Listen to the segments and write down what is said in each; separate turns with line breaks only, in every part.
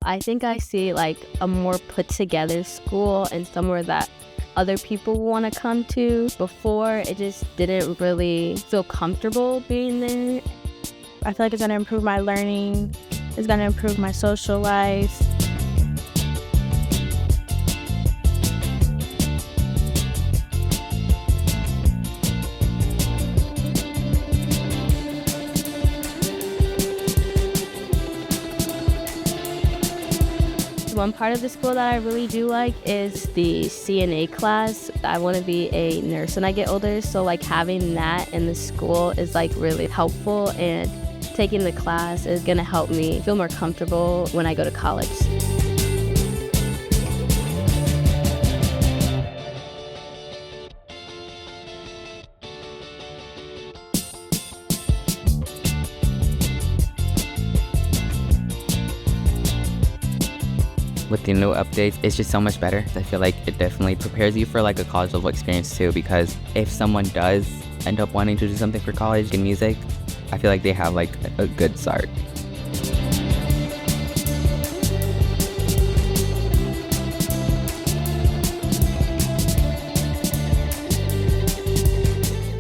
I think I see like a more put together school and somewhere that other people want to come to. Before, it just didn't really feel comfortable being there.
I feel like it's going to improve my learning. It's going to improve my social life.
One part of the school that I really do like is the CNA class. I want to be a nurse when I get older, so like having that in the school is like really helpful, and taking the class is going to help me feel more comfortable when I go to college.
With the new updates, it's just so much better. I feel like it definitely prepares you for like a college level experience too, because if someone does end up wanting to do something for college in music, I feel like they have like a good start.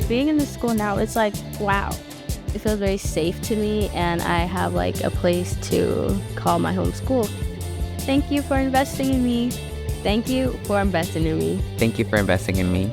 Being in the school now, it's like, wow.
It feels very safe to me, and I have like a place to call my home school.
Thank you for investing in me.
Thank you for investing in me.
Thank you for investing in me.